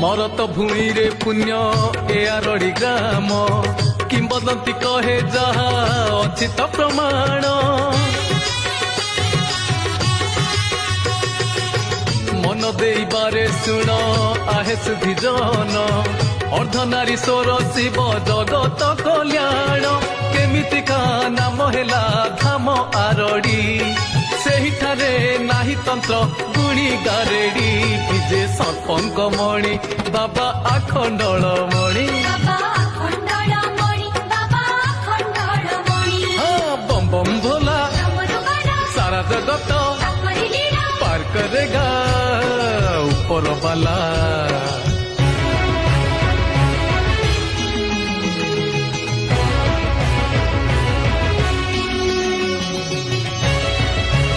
मरत भूमि रे पुण्य एआरड़ी ग्राम किंबदंती कहे जहा अछि त प्रमाण मन देबारे सुन आहे सुधी जन अर्धनारी स्वर शिव जगत कल्याण केमिति का नाम हेला धाम आरड़ी सेहिठारे नाही तंत्र गुणी गारेड़ी विजे सर्पंक मणि बाबा आखंडल मणि हाँ बम बम भोला सारा जगत पार करेगा ऊपर वाला।